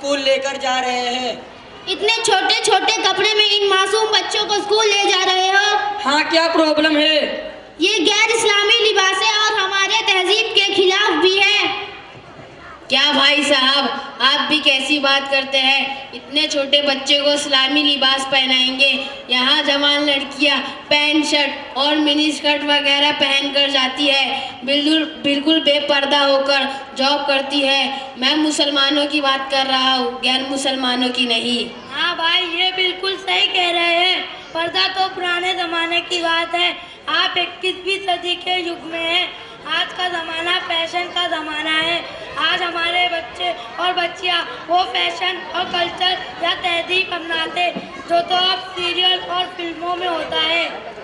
School लेकर जा रहे हैं। इतने छोटे छोटे कपड़े में इन मासूम बच्चों को स्कूल ले जा रहे हो? हाँ, क्या प्रॉब्लम है? ये गैर इस्लामी लिबास है और हमारे तहजीब के खिलाफ भी है। क्या भाई साहब, आप भी कैसी बात करते हैं? इतने छोटे बच्चे को इस्लामी लिबास पहनाएंगे? यहाँ जवान लड़कियाँ पैंट शर्ट और मिनी स्कर्ट वगैरह पहन कर जाती है, बिल्कुल बेपर्दा होकर जॉब करती है। मैं मुसलमानों की बात कर रहा हूँ, गैर मुसलमानों की नहीं। हाँ भाई, ये बिल्कुल सही कह रहे हैं। पर्दा तो पुराने ज़माने की बात है। आप 21वीं सदी के युग में हैं। आज का ज़माना फैशन का ज़माना है। आज हमारे बच्चे और बच्चियाँ वो फैशन और कल्चर या तहजीब अपनाते जो तो अब सीरियल और फिल्मों में होता है।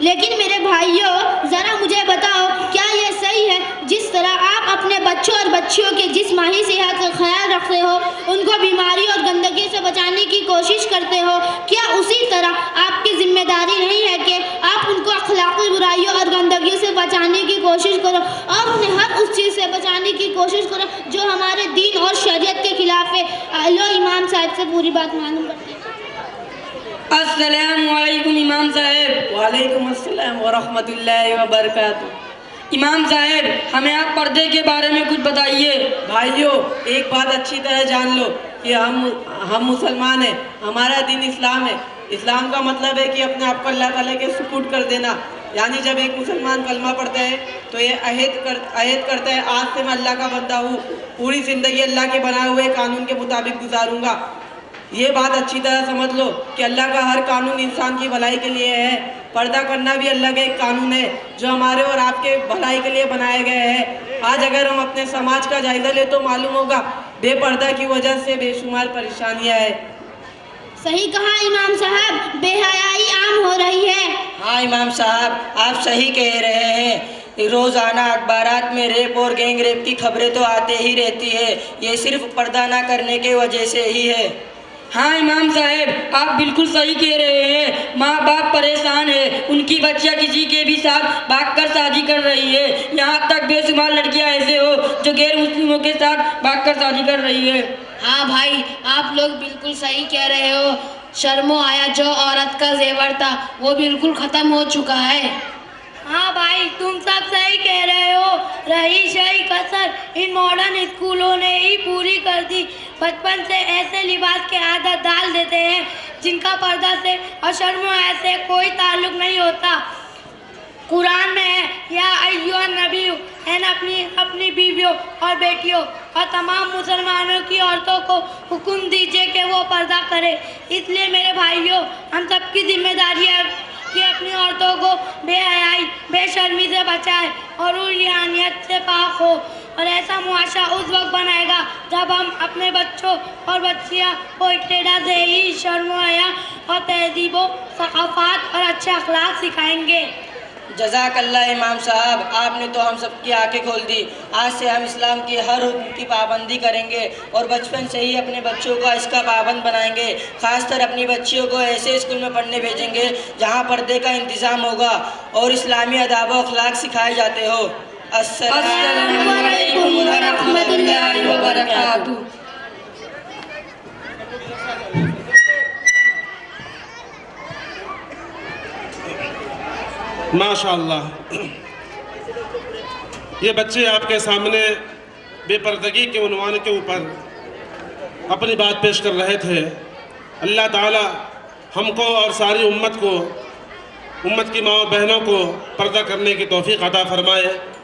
लेकिन मेरे भाइयों, ज़रा मुझे बताओ, क्या ये सही है? जिस तरह आप अपने बच्चों और बच्चियों के जिस्मानी सेहत का ख्याल रखते हो, उनको बीमारी और गंदगी से बचाने की कोशिश करते हो, क्या उसी तरह आपकी जिम्मेदारी नहीं है कि आप उनको अखलाकी बुराइयों और गंदगी से बचाने की कोशिश करो और उन्हें हर उस चीज़ से बचाने की कोशिश करो जो हमारे दीन और शरीयत के खिलाफ है? लो, इमाम साहब से पूरी बात मालूम करते हैं। अस्सलामु अलैकुम इमाम साहब। वालेकुम अस्सलाम व रहमतुल्लाहि व बरकातुहू। इमाम साहब, हमें आप पर्दे के बारे में कुछ बताइए। भाइयों, एक बात अच्छी तरह जान लो कि हम मुसलमान हैं। हमारा दीन इस्लाम है। इस्लाम का मतलब है कि अपने आप को अल्लाह ताला के सुपुर्द कर देना। यानी जब एक मुसलमान कलमा पढ़ता है तो ये अहद करता है, आज से मैं अल्लाह का बंदा हूँ, पूरी ज़िंदगी अल्लाह के बनाए हुए कानून के मुताबिक गुजारूंगा। ये बात अच्छी तरह समझ लो कि अल्लाह का हर कानून इंसान की भलाई के लिए है। पर्दा करना भी अल्लाह का एक कानून है जो हमारे और आपके भलाई के लिए बनाए गए हैं। आज अगर हम अपने समाज का जायज़ा ले तो मालूम होगा बेपर्दा की वजह से बेशुमार परेशानियां हैं। सही कहा इमाम साहब, बेहयाई आम हो रही है। हाँ इमाम साहब, आप सही कह रहे हैं। रोज़ाना अखबारात में रेप और गैंग रेप की खबरें तो आते ही रहती है। ये सिर्फ पर्दा ना करने की वजह से ही है। हाँ इमाम साहब, आप बिल्कुल सही कह रहे हैं। माँ बाप परेशान है, उनकी बच्चियाँ किसी के भी साथ भागकर शादी कर रही है। यहाँ तक बेशुमार लड़कियाँ ऐसे हो जो गैर मुस्लिमों के साथ भागकर शादी कर रही है। हाँ भाई, आप लोग बिल्कुल सही कह रहे हो। शर्मो आया जो औरत का जेवर था वो बिल्कुल ख़त्म हो चुका है। हाँ भाई, तुम सब सही कह रहे हो। रही सही कसर इन मॉडर्न स्कूलों ने ही पूरी कर दी। बचपन से ऐसे लिबास के आदत डाल देते हैं जिनका पर्दा से और शर्मो ऐसे कोई ताल्लुक नहीं होता। कुरान में है, या अय्युहन नबी, एन अपनी बीवियों और बेटियों और तमाम मुसलमानों की औरतों को हुक्म दीजिए कि वो पर्दा करे। इसलिए मेरे भाइयों, हम सबकी जिम्मेदारी है कि अपनी औरतों को बेहयाई बेशर्मी से बचाए और रूहानियत से पाक हो। और ऐसा मुआशरा उस वक्त बनाएगा जब हम अपने बच्चों और बच्चियाँ को इब्तिदा से ही शर्म हया और तहजीबों सकाफात और अच्छे अखलाक सिखाएंगे। जज़ाकल्लाह इमाम साहब, आपने तो हम सबकी आंखें खोल दी। आज से हम इस्लाम की हर हुक्म की पाबंदी करेंगे और बचपन से ही अपने बच्चों को इसका पाबंद बनाएंगे। खासकर अपनी बच्चियों को ऐसे स्कूल में पढ़ने भेजेंगे जहां पर्दे का इंतज़ाम होगा और इस्लामी अदाब व अखलाक सिखाए जाते हो। अस्सलामु अलैकुम व रहमतुल्लाहि व बरकातुहू। माशाअल्लाह, ये बच्चे आपके सामने बेपर्दगी के उन्वान के ऊपर अपनी बात पेश कर रहे थे। अल्लाह ताला हमको और सारी उम्मत की माँ बहनों को पर्दा करने की तौफीक अता फरमाए।